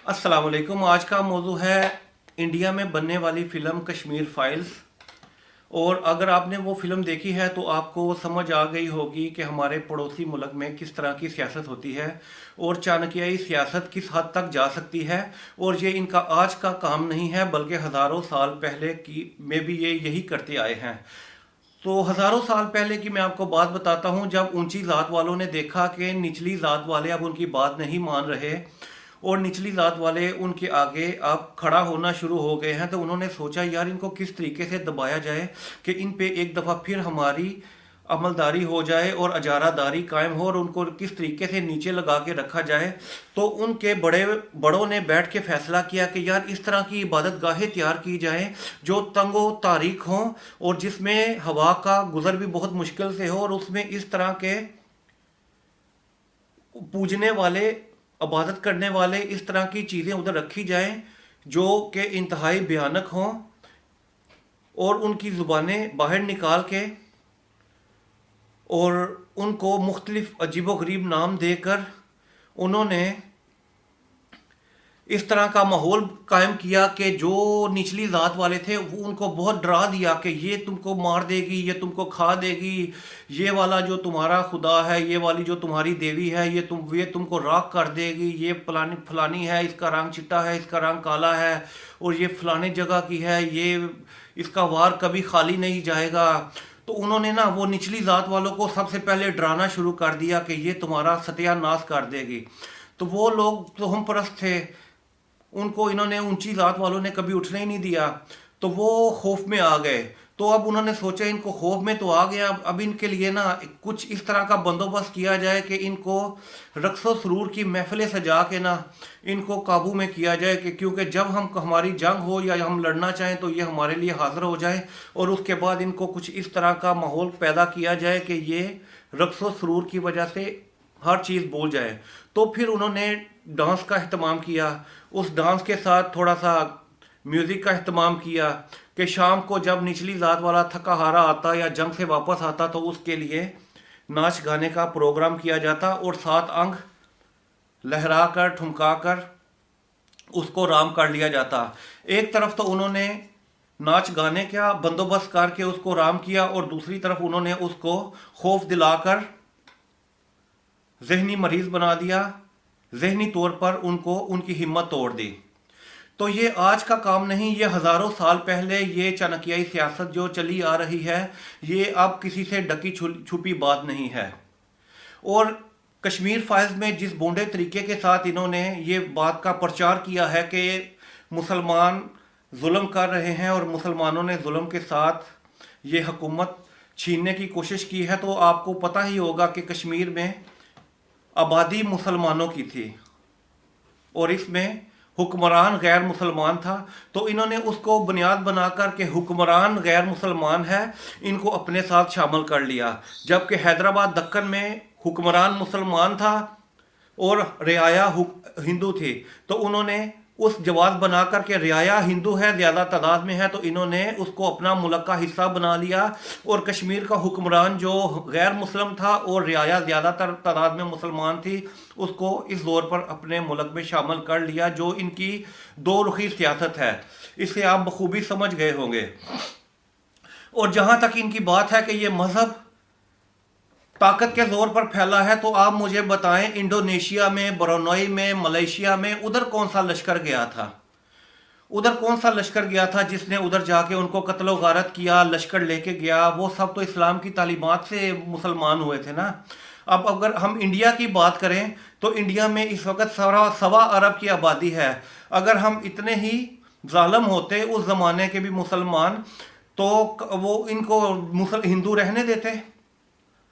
अस्सलाम वालेकुम। आज का मौजू है इंडिया में बनने वाली फ़िल्म कश्मीर फाइल्स। और अगर आपने वो फ़िल्म देखी है तो आपको समझ आ गई होगी कि हमारे पड़ोसी मुल्क में किस तरह की सियासत होती है और चाणक्यी सियासत किस हद तक जा सकती है। और ये इनका आज का काम नहीं है, बल्कि हज़ारों साल पहले की में भी ये यही करते आए हैं। तो हज़ारों साल पहले की मैं आपको बात बताता हूँ, जब ऊंची ज़ात वालों ने देखा कि निचली ज़ात वाले अब उनकी बात नहीं मान रहे और निचली ज़ात वाले उनके आगे अब खड़ा होना शुरू हो गए हैं, तो उन्होंने सोचा यार इनको किस तरीके से दबाया जाए कि इन पे एक दफ़ा फिर हमारी अमलदारी हो जाए और अजारादारी कायम हो और उनको किस तरीके से नीचे लगा के रखा जाए। तो उनके बड़ों ने बैठ के फैसला किया कि यार इस तरह की इबादत गाहें तैयार की जाएं जो तंगो तारीख हों और जिसमें हवा का गुजर भी बहुत मुश्किल से हो, और उसमें इस तरह के पूजने वाले, इबादत करने वाले, इस तरह की चीज़ें उधर रखी जाएं जो कि इंतहाई भयानक हों। और उनकी ज़ुबानें बाहर निकाल के और उनको मुख्तलिफ अजीबो गरीब नाम देकर उन्होंने इस तरह का माहौल कायम किया कि जो निचली ज़ात वाले थे वो उनको बहुत डरा दिया कि ये तुमको मार देगी, ये तुमको खा देगी, ये वाला जो तुम्हारा खुदा है, ये वाली जो तुम्हारी देवी है, ये तुमको राख कर देगी, ये फलानी फलानी है, इसका रंग चिट्टा है, इसका रंग काला है और ये फलाने जगह की है, ये इसका वार कभी खाली नहीं जाएगा। तो उन्होंने ना वो निचली ज़ात वालों को सबसे पहले डराना शुरू कर दिया कि ये तुम्हारा सत्यानाश कर देगी। तो वो लोग तो हम परस्त थे, उनको इन्होंने ऊंची जात वालों ने कभी उठने ही नहीं दिया, तो वो खौफ में आ गए। तो अब उन्होंने सोचा इनको खौफ में तो आ गया, अब इनके लिए ना कुछ इस तरह का बंदोबस्त किया जाए कि इनको रक्सो सरूर की महफिलें सजा के ना इनको काबू में किया जाए, कि क्योंकि जब हम हमारी जंग हो या हम लड़ना चाहें तो ये हमारे लिए हाजिर हो जाए। और उसके बाद इनको कुछ इस तरह का माहौल पैदा किया जाए कि ये रक्सो सरूर की वजह से हर चीज़ भूल जाए। तो फिर उन्होंने डांस का अहतमाम किया, उस डांस के साथ थोड़ा सा म्यूज़िक का अहतमाम किया कि शाम को जब निचली ज़ात वाला थका हारा आता या जंग से वापस आता तो उसके लिए नाच गाने का प्रोग्राम किया जाता और 7 अंग लहरा कर ठुमका कर उसको राम कर लिया जाता। एक तरफ तो उन्होंने नाच गाने का बंदोबस्त करके उसको राम किया और दूसरी तरफ उन्होंने उसको खौफ दिलाकर जहनी मरीज बना दिया, जहनी तौर पर उनको उनकी हिम्मत तोड़ दी। तो ये आज का काम नहीं, ये हज़ारों साल पहले ये चाणक्यी सियासत जो चली आ रही है, ये अब किसी से डकी छुपी बात नहीं है। और कश्मीर फाइल्स में जिस बोंडे तरीके के साथ इन्होंने ये बात का प्रचार किया है कि मुसलमान जुल्म कर रहे हैं और मुसलमानों ने जुल्म के साथ ये हुकूमत छीनने की कोशिश की है, तो आपको पता ही होगा कि कश्मीर में आबादी मुसलमानों की थी और इसमें हुक्मरान गैर मुसलमान था। तो इन्होंने उसको बुनियाद बनाकर के हुक्मरान गैर मुसलमान है, इनको अपने साथ शामिल कर लिया, जबकि हैदराबाद दक्कन में हुक्मरान मुसलमान था और रियाया हिंदू थी। तो उन्होंने उस जवाब बना कर के रियाया हिंदू है, ज़्यादा तादाद में है, तो इन्होंने उसको अपना मुल्क का हिस्सा बना लिया और कश्मीर का हुक्मरान जो गैर मुस्लिम था और रियाया ज़्यादातर तादाद में मुसलमान थी, उसको इस दौर पर अपने मुल्क में शामिल कर लिया, जो इनकी दो रुखी सियासत है। इसे आप बखूबी समझ गए होंगे। और जहाँ तक इनकी बात है कि ये मज़हब ताकत के जोर पर फैला है, तो आप मुझे बताएं इंडोनेशिया में, ब्रुनेई में, मलेशिया में उधर कौन सा लश्कर गया था? उधर कौन सा लश्कर गया था जिसने उधर जाके उनको कत्लो गारत किया, लश्कर लेके गया? वो सब तो इस्लाम की तालीमात से मुसलमान हुए थे ना। अब अगर हम इंडिया की बात करें तो इंडिया में इस वक्त 1.25 अरब की आबादी है। अगर हम इतने ही जालिम होते उस ज़माने के भी मुसलमान, तो वो इनको हिंदू रहने देते?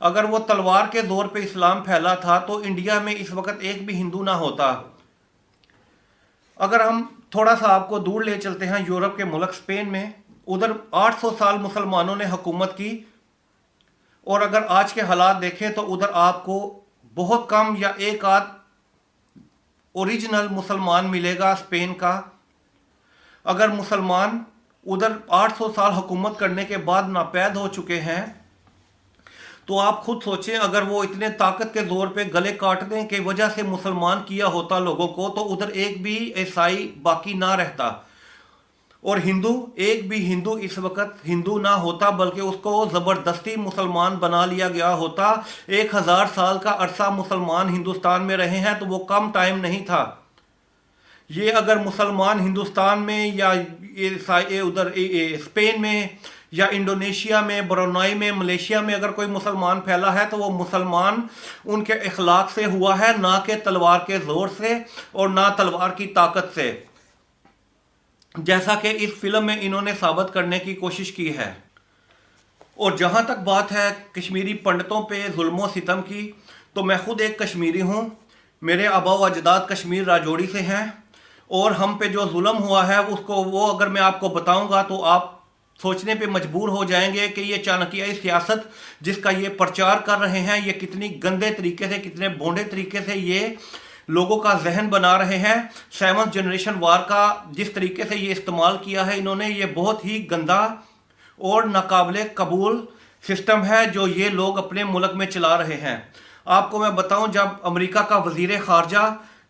अगर वो तलवार के जोर पे इस्लाम फैला था तो इंडिया में इस वक्त एक भी हिंदू ना होता। अगर हम थोड़ा सा आपको दूर ले चलते हैं, यूरोप के मुल्क स्पेन में, उधर 800 साल मुसलमानों ने हुकूमत की, और अगर आज के हालात देखें तो उधर आपको बहुत कम या एक आध ओरिजिनल मुसलमान मिलेगा स्पेन का। अगर मुसलमान उधर 800 साल हुकूमत करने के बाद नापैद हो चुके हैं, तो आप खुद सोचें, अगर वो इतने ताकत के जोर पे गले काटने की वजह से मुसलमान किया होता लोगों को, तो उधर एक भी ईसाई बाकी ना रहता, और हिंदू, एक भी हिंदू इस वक्त हिंदू ना होता, बल्कि उसको ज़बरदस्ती मुसलमान बना लिया गया होता। 1000 साल का अरसा मुसलमान हिंदुस्तान में रहे हैं, तो वो कम टाइम नहीं था। ये अगर मुसलमान हिंदुस्तान में या उधर स्पेन में या इंडोनेशिया में, ब्रुनेई में, मलेशिया में अगर कोई मुसलमान फैला है, तो वो मुसलमान उनके इखलाक से हुआ है, ना कि तलवार के ज़ोर से और ना तलवार की ताकत से, जैसा कि इस फिल्म में इन्होंने साबित करने की कोशिश की है। और जहाँ तक बात है कश्मीरी पंडितों पे जुल्म सितम की, तो मैं खुद एक कश्मीरी हूँ। मेरे आबा व अजदाद कश्मीर राजौरी से हैं, और हम पे जो जुल्म हुआ है उसको वो अगर मैं आपको बताऊंगा तो आप सोचने पे मजबूर हो जाएंगे कि ये चाणक्याई सियासत जिसका ये प्रचार कर रहे हैं, ये कितनी गंदे तरीके से, कितने भोंडे तरीके से ये लोगों का जहन बना रहे हैं। 7th जनरेशन वार का जिस तरीके से ये इस्तेमाल किया है इन्होंने, ये बहुत ही गंदा और नाकाबिले कबूल सिस्टम है जो ये लोग अपने मुल्क में चला रहे हैं। आपको मैं बताऊं, जब अमेरिका का वजीर खारजा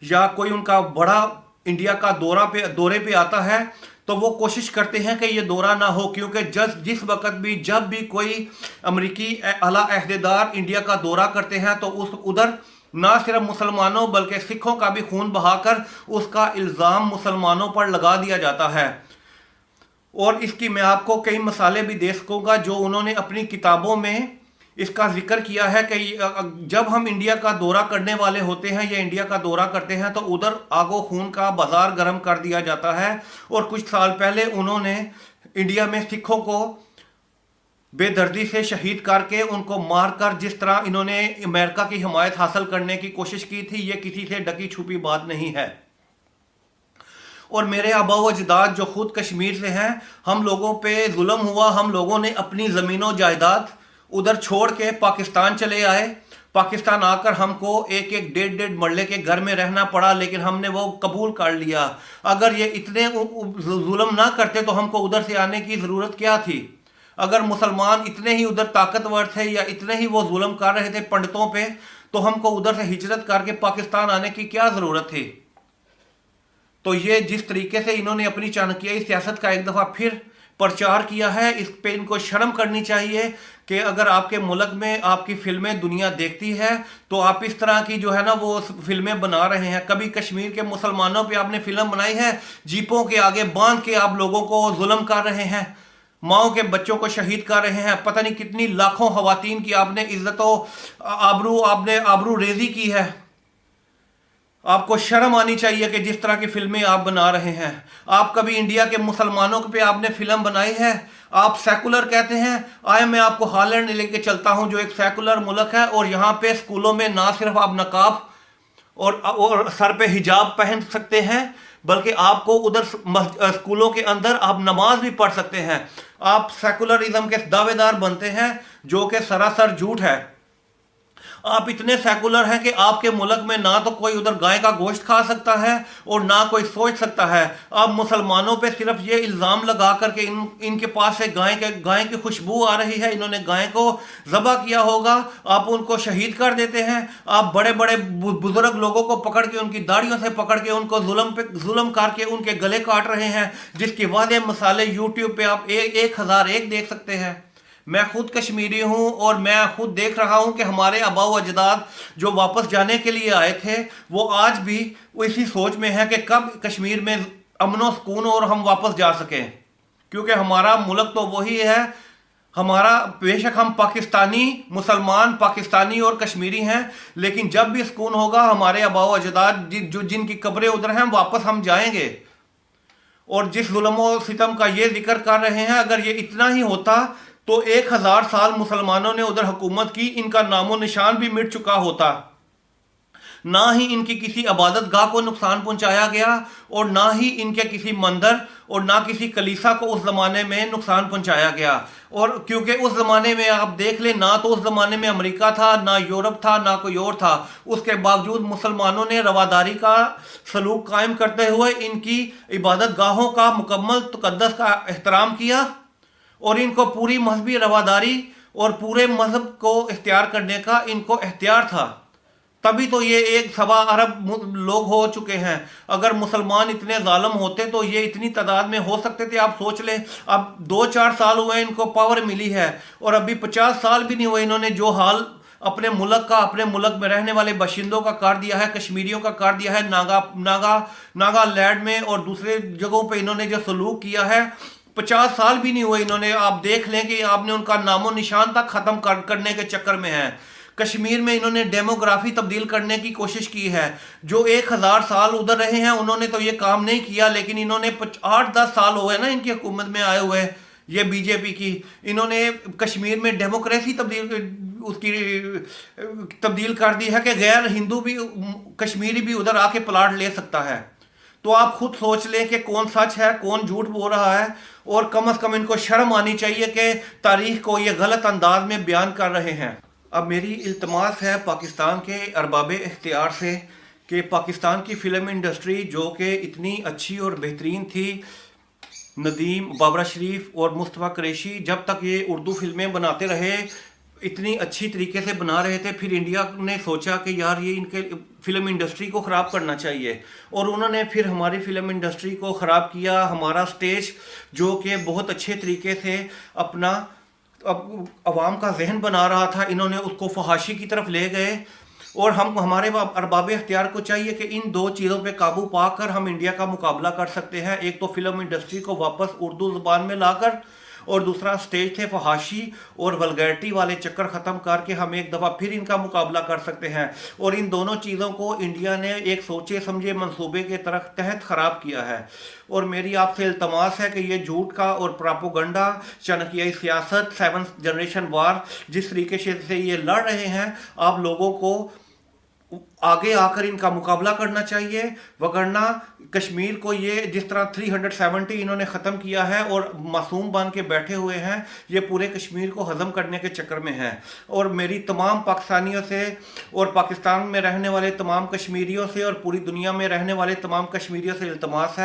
या कोई उनका बड़ा इंडिया का दौरे पे आता है, तो वो कोशिश करते हैं कि ये दौरा ना हो, क्योंकि जिस वक्त भी जब भी कोई अमेरिकी आला अहदेदार इंडिया का दौरा करते हैं, तो उधर ना सिर्फ मुसलमानों बल्कि सिखों का भी खून बहाकर उसका इल्ज़ाम मुसलमानों पर लगा दिया जाता है। और इसकी मैं आपको कई मिसालें भी दे सकूँगा जो उन्होंने अपनी किताबों में इसका जिक्र किया है कि जब हम इंडिया का दौरा करने वाले होते हैं या इंडिया का दौरा करते हैं, तो उधर आगो खून का बाजार गर्म कर दिया जाता है। और कुछ साल पहले उन्होंने इंडिया में सिखों को बेदर्दी से शहीद करके उनको मारकर, जिस तरह इन्होंने अमेरिका की हिमायत हासिल करने की कोशिश की थी, ये किसी से ढकी छुपी बात नहीं है। और मेरे आबा व अजदाद जो खुद कश्मीर से हैं, हम लोगों पे जुल्म हुआ, हम लोगों ने अपनी ज़मीनों जायदाद उधर छोड़ के पाकिस्तान चले आए। पाकिस्तान आकर हमको एक एक डेढ़ मरले के घर में रहना पड़ा, लेकिन हमने वो कबूल कर लिया। अगर ये इतने जुल्म ना करते तो हमको उधर से आने की ज़रूरत क्या थी? अगर मुसलमान इतने ही उधर ताकतवर थे या इतने ही वो जुल्म कर रहे थे पंडितों पे, तो हमको उधर से हिजरत करके पाकिस्तान आने की क्या ज़रूरत थी? तो ये जिस तरीके से इन्होंने अपनी चाणक्याई सियासत का एक दफ़ा फिर प्रचार किया है, इस पे इनको शर्म करनी चाहिए कि अगर आपके मुल्क में आपकी फिल्में दुनिया देखती है, तो आप इस तरह की जो है ना वो फिल्में बना रहे हैं। कभी कश्मीर के मुसलमानों पे आपने फिल्म बनाई है? जीपों के आगे बांध के आप लोगों को जुल्म कर रहे हैं, माओ के बच्चों को शहीद कर रहे हैं, पता नहीं कितनी लाखों खवातीन की आपने इज्जत आपने आबरू रेजी की है। आपको शर्म आनी चाहिए कि जिस तरह की फिल्में आप बना रहे हैं। आप कभी इंडिया के मुसलमानों पे आपने फिल्म बनाई है? आप सेकुलर कहते हैं, आए मैं आपको हॉलैंड लेके चलता हूं जो एक सेकुलर मुल्क है, और यहाँ पे स्कूलों में ना सिर्फ आप नकाब और सर पे हिजाब पहन सकते हैं, बल्कि आपको उधर स्कूलों के अंदर आप नमाज भी पढ़ सकते हैं। आप सेकुलरिज्म के दावेदार बनते हैं, जो कि सरासर झूठ है। आप इतने सेकुलर हैं कि आपके मुल्क में ना तो कोई उधर गाय का गोश्त खा सकता है और ना कोई सोच सकता है। आप मुसलमानों पे सिर्फ ये इल्ज़ाम लगा करके इनके पास से गाय की खुशबू आ रही है, इन्होंने गाय को ज़बह किया होगा, आप उनको शहीद कर देते हैं। आप बड़े बड़े बुजुर्ग लोगों को पकड़ के उनकी दाढ़ियों से पकड़ के उनको जुल्म करके उनके गले काट रहे हैं, जिसकी वादे मसाले यूट्यूब पे आप 1001 देख सकते हैं। मैं खुद कश्मीरी हूँ और मैं खुद देख रहा हूँ कि हमारे आबा व अजदाद जो वापस जाने के लिए आए थे, वो आज भी इसी सोच में है कि कब कश्मीर में अमन व सुकून और हम वापस जा सकें, क्योंकि हमारा मुल्क तो वही है। हमारा बेशक हम पाकिस्तानी मुसलमान, पाकिस्तानी और कश्मीरी हैं, लेकिन जब भी सुकून होगा हमारे आबा व अजदाद जिनकी कब्रें उधर हैं, वापस हम जाएंगे। और जिस जुल्म सितम का ये जिक्र कर रहे हैं, अगर ये इतना ही होता तो 1000 साल मुसलमानों ने उधर हुकूमत की, इनका नामो निशान भी मिट चुका होता। ना ही इनकी किसी इबादत गाह को नुकसान पहुंचाया गया, और ना ही इनके किसी मंदिर और ना किसी कलीसा को उस ज़माने में नुकसान पहुंचाया गया। और क्योंकि उस ज़माने में आप देख लें, ना तो उस ज़माने में अमेरिका था, ना यूरोप था, ना कोई और था, उसके बावजूद मुसलमानों ने रवादारी का सलूक कायम करते हुए इनकी इबादत गाहों का मुकम्मल तकद्दस का एहतराम किया, और इनको पूरी मजहबी रवादारी اور پورے مذہب کو اختیار کرنے کا ان کو اختیار تھا، تبھی تو یہ 1.25 ارب لوگ ہو چکے ہیں۔ اگر مسلمان اتنے ظالم ہوتے تو یہ اتنی تعداد میں ہو سکتے تھے؟ آپ سوچ لیں، اب 2-4 سال ہوئے ان کو پاور ملی ہے، اور ابھی 50 سال بھی نہیں ہوئے انہوں نے جو حال اپنے ملک کا، اپنے ملک میں رہنے والے باشندوں کا کر دیا ہے، کشمیریوں کا کر دیا ہے، ناگا لینڈ میں اور دوسرے جگہوں پہ انہوں نے جو سلوک کیا ہے، 50 سال بھی نہیں ہوئے انہوں نے۔ آپ دیکھ لیں کہ آپ نے ان کا نام و نشان تک ختم کرنے کے چکر میں ہے۔ کشمیر میں انہوں نے ڈیموگرافی تبدیل کرنے کی کوشش کی ہے۔ جو 1000 سال ادھر رہے ہیں انہوں نے تو یہ کام نہیں کیا، لیکن انہوں نے 8-10 سال ہوئے نا ان کی حکومت میں آئے ہوئے، یہ بی جے پی کی، انہوں نے کشمیر میں ڈیموکریسی تبدیل کر دی ہے کہ غیر ہندو بھی، کشمیری بھی ادھر آ کے پلاٹ لے سکتا ہے۔ تو آپ خود سوچ لیں کہ کون سچ ہے کون جھوٹ بول رہا ہے، اور کم از کم ان کو شرم آنی چاہیے کہ تاریخ کو یہ غلط انداز میں بیان کر رہے ہیں۔ اب میری التماس ہے پاکستان کے ارباب اختیار سے کہ پاکستان کی فلم انڈسٹری جو کہ اتنی اچھی اور بہترین تھی، ندیم، بابرہ شریف اور مصطفیٰ قریشی، جب تک یہ اردو فلمیں بناتے رہے، اتنی اچھی طریقے سے بنا رہے تھے، پھر انڈیا نے سوچا کہ یار یہ ان کے فلم انڈسٹری کو خراب کرنا چاہیے، اور انہوں نے پھر ہماری فلم انڈسٹری کو خراب کیا۔ ہمارا سٹیج جو کہ بہت اچھے طریقے سے اپنا عوام کا ذہن بنا رہا تھا، انہوں نے اس کو فحاشی کی طرف لے گئے۔ اور ہمارے ارباب اختیار کو چاہیے کہ ان 2 چیزوں پہ قابو پا کر ہم انڈیا کا مقابلہ کر سکتے ہیں، ایک تو فلم انڈسٹری کو واپس اردو زبان میں لا کر، اور دوسرا سٹیج تھے فحاشی اور ولگیرٹی والے چکر ختم کر کے ہم ایک دفعہ پھر ان کا مقابلہ کر سکتے ہیں۔ اور ان دونوں چیزوں کو انڈیا نے ایک سوچے سمجھے منصوبے کے تحت خراب کیا ہے۔ اور میری آپ سے التماس ہے کہ یہ جھوٹ کا اور پراپوگنڈا، چانکیائی سیاست، 7th جنریشن وار، جس طریقے سے یہ لڑ رہے ہیں، آپ لوگوں کو آگے آ کر ان کا مقابلہ کرنا چاہیے، وگرنہ کشمیر کو یہ جس طرح 370 انہوں نے ختم کیا ہے اور معصوم بن کے بیٹھے ہوئے ہیں، یہ پورے کشمیر کو ہضم کرنے کے چکر میں ہیں۔ اور میری تمام پاکستانیوں سے اور پاکستان میں رہنے والے تمام کشمیریوں سے اور پوری دنیا میں رہنے والے تمام کشمیریوں سے التماس ہے